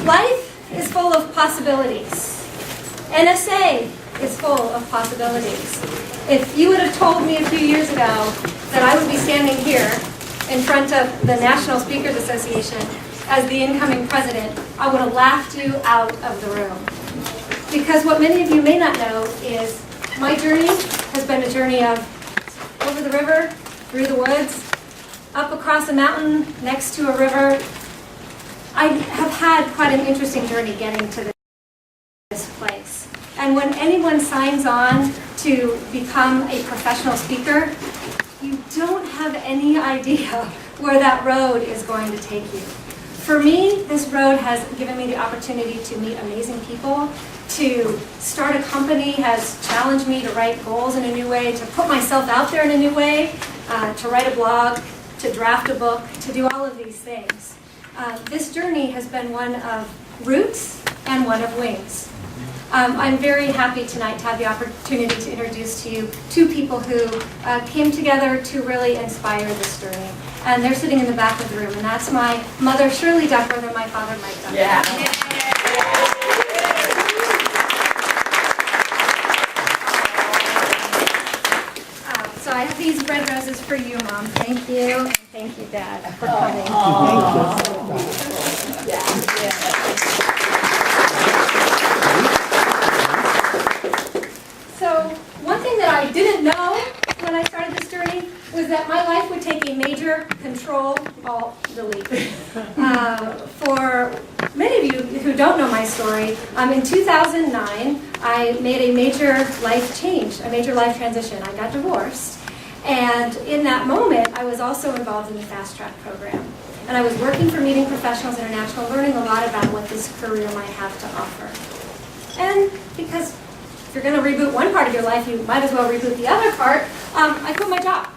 Life is full of possibilities. NSA is full of possibilities. If you would have told me a few years ago that I would be standing here in front of the National Speakers Association as the incoming president, I would have laughed you out of the room. Because what many of you may not know is my journey has been a journey of over the river, through the woods, up across a mountain, next to a river. I have had quite an interesting journey getting to this place. And when anyone signs on to become a professional speaker, you don't have any idea where that road is going to take you. For me, this road has given me the opportunity to meet amazing people, to start a company, has challenged me to write goals in a new way, to put myself out there in a new way, to write a blog, to draft a book, to do all of these things. This journey has been one of roots and one of wings. I'm very happy tonight to have the opportunity to introduce to you two people who came together to really inspire this journey. And they're sitting in the back of the room, and that's my mother, Shirley Duckworth, and my father, Mike Duckworth. Yeah. So I have these red roses for you, Mom. Thank you. And thank you, Dad, for coming. Thank you. Yeah. So one thing that I didn't know when I started this journey was that my life would take a major Control-Alt-Delete. For many of you who don't know my story, in 2009, I made a major life change, a major life transition. I got divorced. And in that moment, I was also involved in the Fast Track program. And I was working for Meeting Professionals International, learning a lot about what this career might have to offer. And because if you're going to reboot one part of your life, you might as well reboot the other part, I quit my job.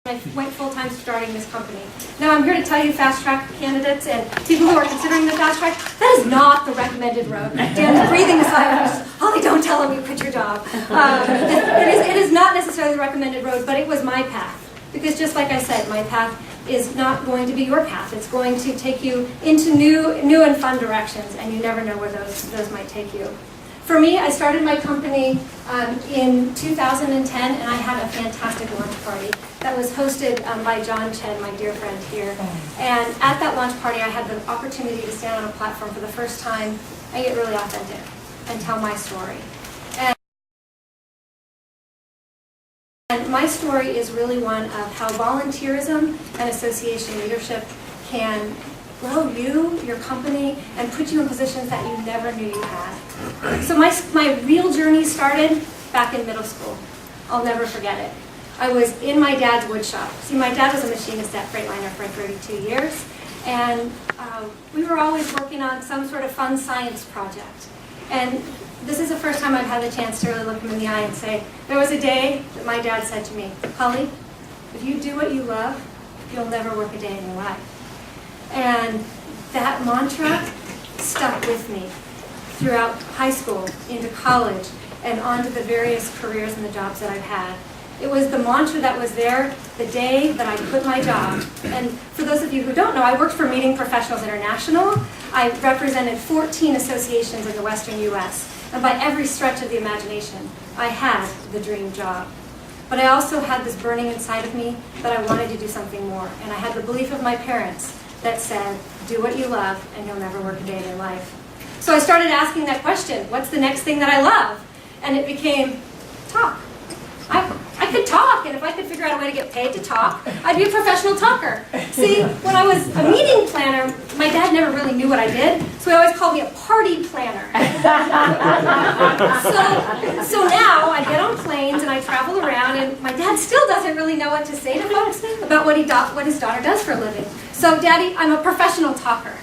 I went full-time starting this company. Now I'm here to tell you, Fast Track candidates and people who are considering the Fast Track, that is not the recommended road. Dan's breathing a sigh of, Holly, don't tell them you quit your job. It is not necessarily the recommended road, but it was my path. Because just like I said, my path is not going to be your path. It's going to take you into new and fun directions, and you never know where those might take you. For me, I started my company in 2010, and I had a fantastic launch party that was hosted by John Chen, my dear friend here. And at that launch party, I had the opportunity to stand on a platform for the first time and get really authentic and tell my story. And my story is really one of how volunteerism and association leadership can grow you, your company, and put you in positions that you never knew you had. So my real journey started back in middle school. I'll never forget it. I was in my dad's wood shop. See, my dad was a machinist at Freightliner for 32 years, and we were always working on some sort of fun science project. And this is the first time I've had the chance to really look him in the eye and say, there was a day that my dad said to me, Holly, if you do what you love, you'll never work a day in your life. And that mantra stuck with me throughout high school, into college, and onto the various careers and the jobs that I've had. It was the mantra that was there the day that I quit my job. And for those of you who don't know, I worked for Meeting Professionals International. I represented 14 associations in the Western U.S. And by every stretch of the imagination, I had the dream job. But I also had this burning inside of me that I wanted to do something more. And I had the belief of my parents that said, do what you love and you'll never work a day in your life. So I started asking that question, what's the next thing that I love? And it became talk. I could talk, and if I could figure out a way to get paid to talk, I'd be a professional talker. See, when I was a meeting planner, my dad never really knew what I did, so he always called me a party planner. So now I get on planes and I travel around, and my dad still doesn't really know what to say to folks about what his daughter does for a living. So, Daddy, I'm a professional talker.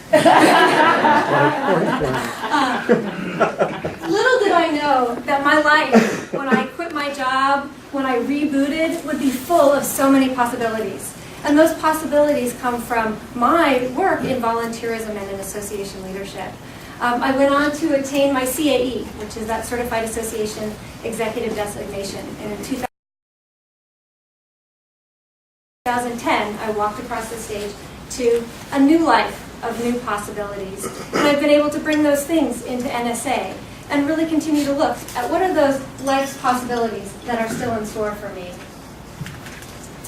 Little did I know that my life, when I quit my job, when I rebooted, would be full of so many possibilities. And those possibilities come from my work in volunteerism and in association leadership. I went on to attain my CAE, which is that Certified Association Executive Designation. And in 2010, I walked across the stage to a new life of new possibilities. And I've been able to bring those things into NSA and really continue to look at what are those life's possibilities that are still in store for me.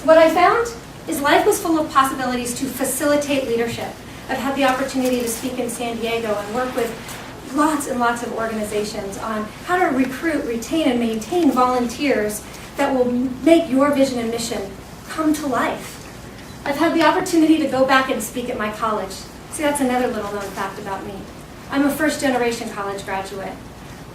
What I found is life was full of possibilities to facilitate leadership. I've had the opportunity to speak in San Diego and work with lots and lots of organizations on how to recruit, retain, and maintain volunteers that will make your vision and mission come to life. I've had the opportunity to go back and speak at my college. See, that's another little known fact about me. I'm a first-generation college graduate.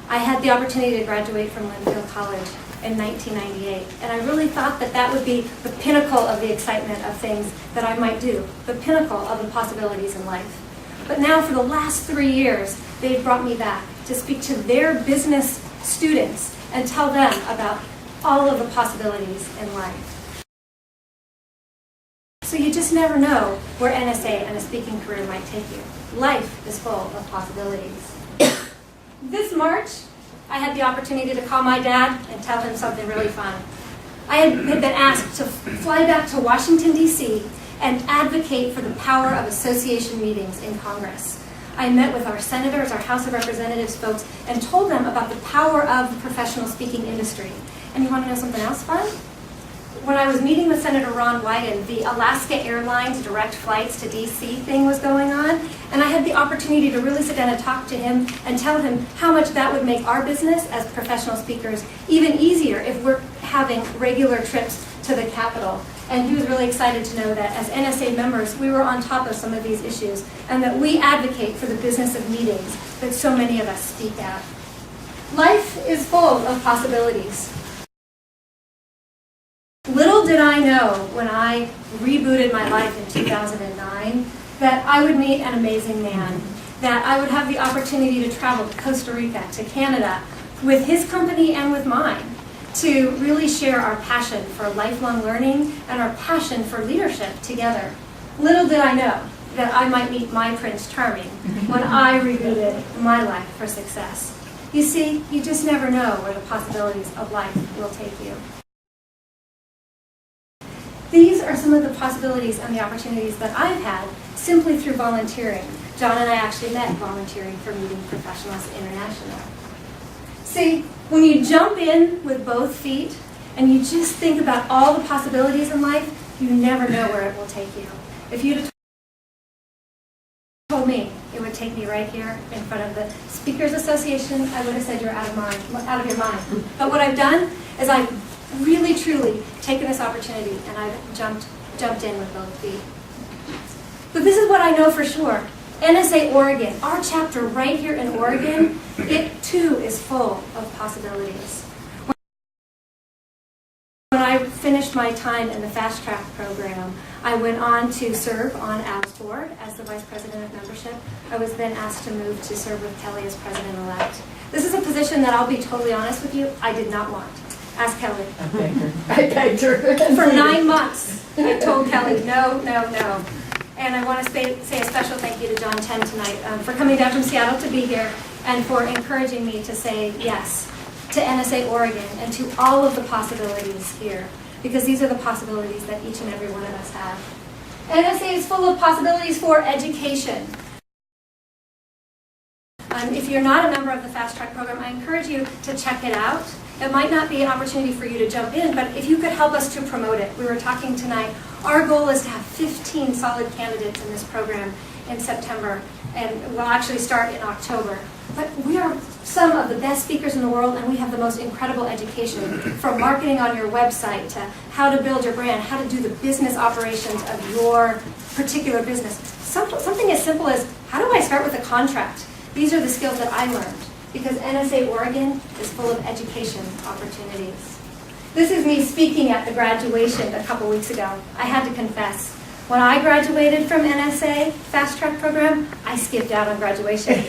I had the opportunity to graduate from Linfield College in 1998, and I really thought that that would be the pinnacle of the excitement of things that I might do, the pinnacle of the possibilities in life. But now for the last 3 years, they've brought me back to speak to their business students and tell them about all of the possibilities in life. So you just never know where NSA and a speaking career might take you. Life is full of possibilities. This March, I had the opportunity to call my dad and tell him something really fun. I had been asked to fly back to Washington, D.C. and advocate for the power of association meetings in Congress. I met with our senators, our House of Representatives folks, and told them about the power of the professional speaking industry. And you want to know something else fun? When I was meeting with Senator Ron Wyden, the Alaska Airlines direct flights to D.C. thing was going on, and I had the opportunity to really sit down and talk to him and tell him how much that would make our business as professional speakers even easier if we're having regular trips to the Capitol. And he was really excited to know that as NSA members, we were on top of some of these issues and that we advocate for the business of meetings that so many of us speak at. Life is full of possibilities. Little did I know when I rebooted my life in 2009 that I would meet an amazing man, that I would have the opportunity to travel to Costa Rica, to Canada, with his company and with mine, to really share our passion for lifelong learning and our passion for leadership together. Little did I know that I might meet my Prince Charming when I rebooted my life for success. You see, you just never know where the possibilities of life will take you. These are some of the possibilities and the opportunities that I've had simply through volunteering. John and I actually met volunteering for Meeting Professionals International. See, when you jump in with both feet and you just think about all the possibilities in life, you never know where it will take you. If you'd have told me it would take me right here in front of the Speakers Association, I would have said you're out of your mind. But what I've done is I've really, truly taken this opportunity and I've jumped in with both feet. But this is what I know for sure. NSA Oregon, our chapter right here in Oregon, it too is full of possibilities. When I finished my time in the Fast Track program, I went on to serve on Al's board as the Vice President of Membership. I was then asked to move to serve with Kelly as President-elect. This is a position that, I'll be totally honest with you, I did not want. Ask Kelly. I begged her. For 9 months, I told Kelly, no, no, no. And I want to say a special thank you to John Ten tonight for coming down from Seattle to be here and for encouraging me to say yes to NSA Oregon and to all of the possibilities here, because these are the possibilities that each and every one of us have. NSA is full of possibilities for education. If you're not a member of the Fast Track program, I encourage you to check it out. It might not be an opportunity for you to jump in, but if you could help us to promote it. We were talking tonight. Our goal is to have 15 solid candidates in this program in September, and we'll actually start in October. But we are some of the best speakers in the world, and we have the most incredible education, from marketing on your website to how to build your brand, how to do the business operations of your particular business. Something as simple as, how do I start with a contract? These are the skills that I learned, because NSA Oregon is full of education opportunities. This is me speaking at the graduation a couple weeks ago. I had to confess, when I graduated from NSA Fast Track program, I skipped out on graduation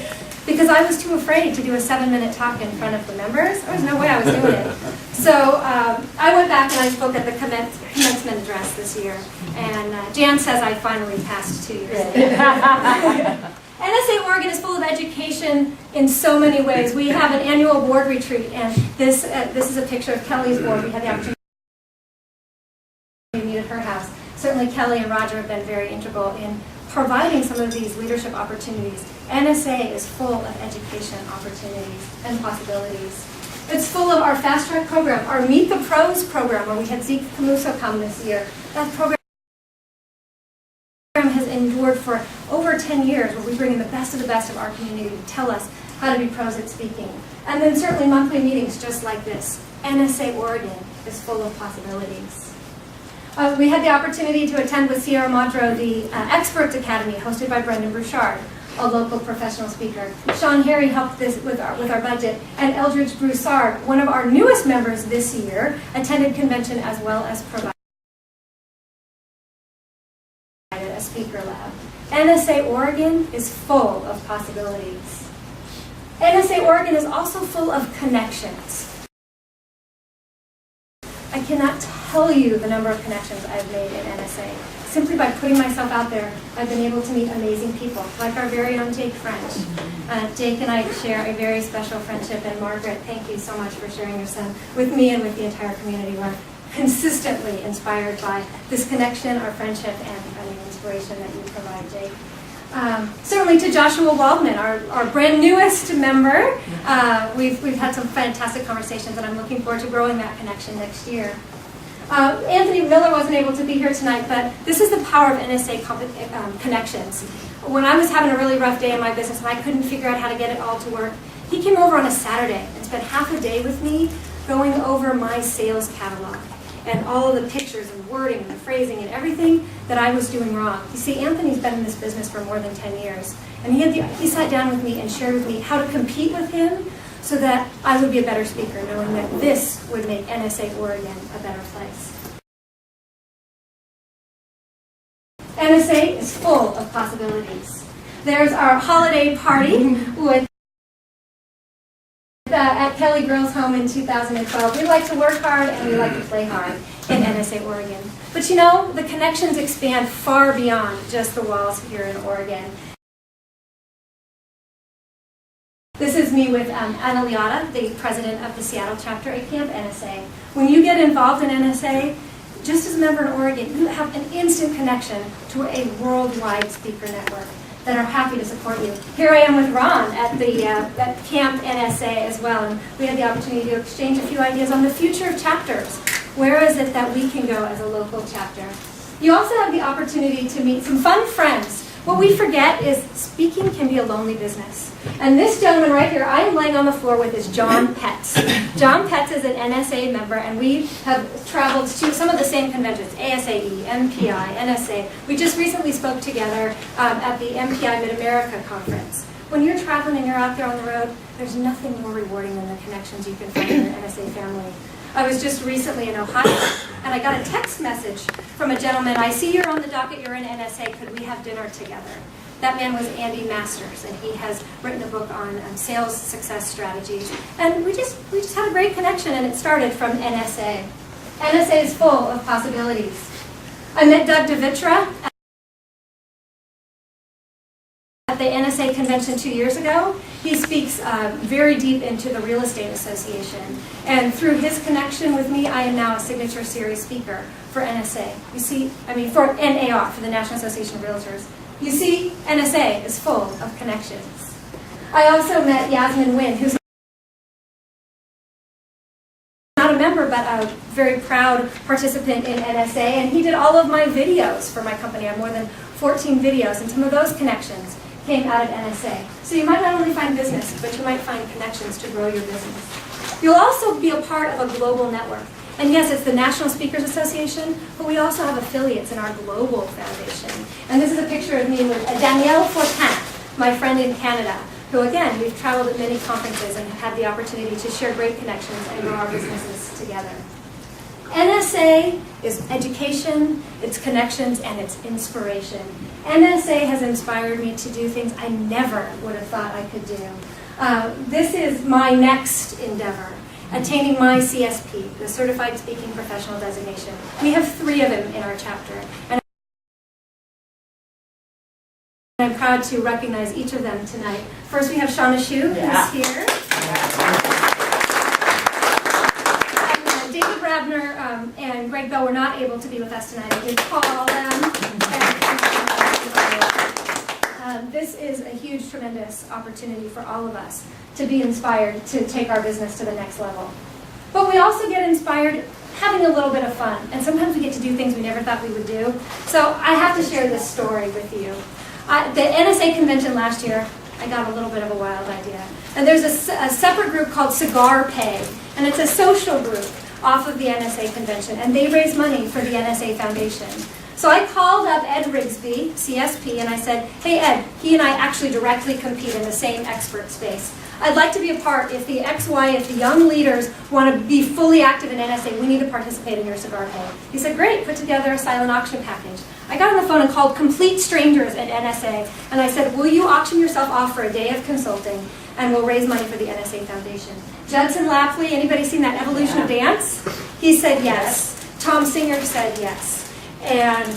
because I was too afraid to do a 7-minute talk in front of the members. There was no way I was doing it. So I went back and I spoke at the commencement address this year, and Jan says I finally passed 2 years. NSA Oregon is full of education in so many ways. We have an annual board retreat, and this is a picture of Kelly's board. We had the opportunity to meet at her house. So certainly Kelly and Roger have been very integral in providing some of these leadership opportunities. NSA is full of education opportunities and possibilities. It's full of our Fast Track program, our Meet the Pros program, where we had Zeke Camuso come this year. That program has endured for over 10 years, where we bring in the best of our community to tell us how to be pros at speaking. And then certainly monthly meetings just like this. NSA Oregon is full of possibilities. We had the opportunity to attend with Sierra Madro the Experts Academy hosted by Brendan Bouchard, a local professional speaker. Sean Harry helped this with our budget, and Eldridge Broussard, one of our newest members this year, attended convention as well as provided a speaker lab. NSA Oregon is full of possibilities. NSA Oregon is also full of connections. I cannot tell you the number of connections I've made in NSA. Simply by putting myself out there, I've been able to meet amazing people, like our very own Jake French. Jake and I share a very special friendship, and Margaret, thank you so much for sharing your son with me and with the entire community. We're consistently inspired by this connection, our friendship, and the inspiration that you provide, Jake. Certainly to Joshua Waldman, our brand newest member. We've had some fantastic conversations, and I'm looking forward to growing that connection next year. Anthony Miller wasn't able to be here tonight, but this is the power of NSA connections. When I was having a really rough day in my business and I couldn't figure out how to get it all to work, he came over on a Saturday and spent half a day with me going over my sales catalog and all of the pictures and wording and the phrasing and everything that I was doing wrong. You see, Anthony's been in this business for more than 10 years, and he sat down with me and shared with me how to compete with him so that I would be a better speaker, knowing that this would make NSA Oregon a better place. NSA is full of possibilities. There's our holiday party at Kelly Girls' Home in 2012. We like to work hard and we like to play hard in NSA Oregon. But you know, the connections expand far beyond just the walls here in Oregon. This is me with Anna Liotta, the president of the Seattle chapter at Camp NSA. When you get involved in NSA, just as a member in Oregon, you have an instant connection to a worldwide speaker network that are happy to support you. Here I am with Ron at the at Camp NSA as well, and we had the opportunity to exchange a few ideas on the future of chapters. Where is it that we can go as a local chapter? You also have the opportunity to meet some fun friends. What we forget is speaking can be a lonely business. And this gentleman right here, I am laying on the floor with, is John Petz. John Petz is an NSA member, and we have traveled to some of the same conventions, ASAE, MPI, NSA. We just recently spoke together at the MPI Mid-America Conference. When you're traveling and you're out there on the road, there's nothing more rewarding than the connections you can find in an NSA family. I was just recently in Ohio, and I got a text message from a gentleman. I see you're on the docket, you're in NSA, could we have dinner together? That man was Andy Masters, and he has written a book on sales success strategies. And we just had a great connection, and it started from NSA. NSA is full of possibilities. I met Doug DeVitra at the NSA convention 2 years ago. He speaks very deep into the Real Estate Association. And through his connection with me, I am now a signature series speaker for NSA. You see, for NAR, for the National Association of Realtors. You see, NSA is full of connections. I also met Yasmin Nguyen, who's not a member, but a very proud participant in NSA, and he did all of my videos for my company. I have more than 14 videos, and some of those connections came out of NSA. So you might not only find business, but you might find connections to grow your business. You'll also be a part of a global network. And yes, it's the National Speakers Association, but we also have affiliates in our global foundation. And this is a picture of me with Danielle Fortin, my friend in Canada, who again, we've traveled at many conferences and have had the opportunity to share great connections and grow our businesses together. NSA is education, it's connections, and it's inspiration. NSA has inspired me to do things I never would have thought I could do. This is my next endeavor, attaining my CSP, the Certified Speaking Professional designation. We have 3 of them in our chapter. And I'm proud to recognize each of them tonight. First, we have Shauna Shu, who's here. And David Rabner and Greg Bell were not able to be with us tonight, I did call them. This is a huge, tremendous opportunity for all of us to be inspired to take our business to the next level. But we also get inspired having a little bit of fun, and sometimes we get to do things we never thought we would do. So I have to share this story with you. The NSA convention last year, I got a little bit of a wild idea. And there's a separate group called Cigar Pay, and it's a social group off of the NSA convention, and they raise money for the NSA Foundation. So I called up Ed Rigsby, CSP, and I said, hey Ed, he and I actually directly compete in the same expert space. I'd like to be a part. If the XY, if the young leaders want to be fully active in NSA, we need to participate in your Cigar Pay. He said, great, put together a silent auction package. I got on the phone and called complete strangers at NSA, and I said, will you auction yourself off for a day of consulting, and we'll raise money for the NSA Foundation. Judson Lapley, anybody seen that Evolution of Dance? He said yes. Tom Singer said yes. And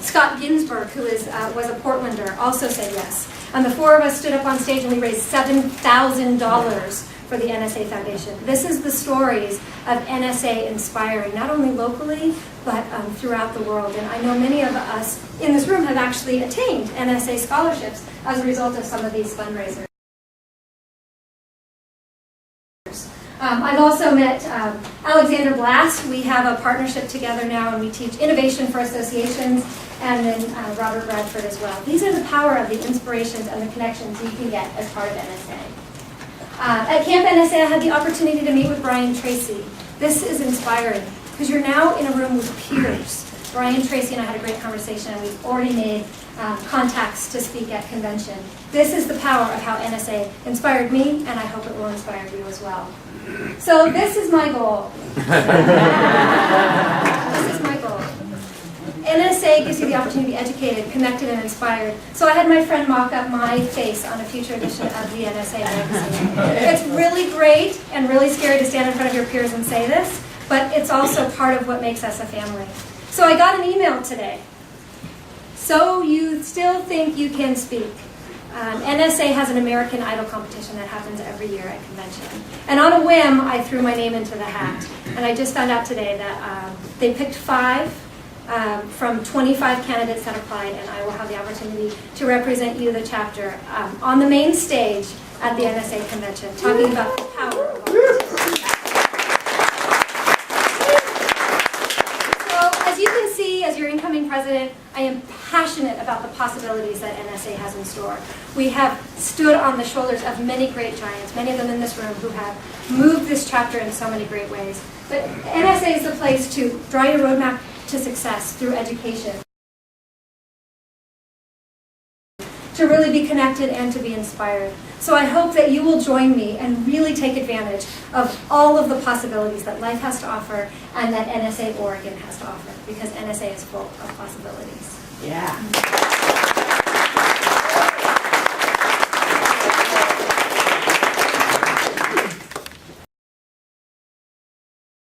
Scott Ginsberg, who was a Portlander, also said yes. And the four of us stood up on stage and we raised $7,000 for the NSA Foundation. This is the stories of NSA inspiring, not only locally, but throughout the world. And I know many of us in this room have actually attained NSA scholarships as a result of some of these fundraisers. I've also met Alexander Blast. We have a partnership together now, and we teach innovation for associations, and then Robert Bradford as well. These are the power of the inspirations and the connections you can get as part of NSA. At Camp NSA, I had the opportunity to meet with Brian Tracy. This is inspiring, because you're now in a room with peers. Brian Tracy and I had a great conversation, and we've already made contacts to speak at convention. This is the power of how NSA inspired me, and I hope it will inspire you as well. So this is my goal. This is my goal. NSA gives you the opportunity to be educated, connected, and inspired. So I had my friend mock up my face on a future edition of the NSA magazine. It's really great and really scary to stand in front of your peers and say this, but it's also part of what makes us a family. So I got an email today. So you still think you can speak? NSA has an American Idol competition that happens every year at convention. And on a whim, I threw my name into the hat. And I just found out today that they picked 5 from 25 candidates that applied, and I will have the opportunity to represent you, the chapter, on the main stage at the NSA convention, talking about the power of volunteers. As you can see, as your incoming president, I am passionate about the possibilities that NSA has in store. We have stood on the shoulders of many great giants, many of them in this room, who have moved this chapter in so many great ways. But NSA is the place to draw your roadmap to success through education, to really be connected and to be inspired. So I hope that you will join me and really take advantage of all of the possibilities that life has to offer and that NSA Oregon has to offer, because NSA is full of possibilities. Yeah.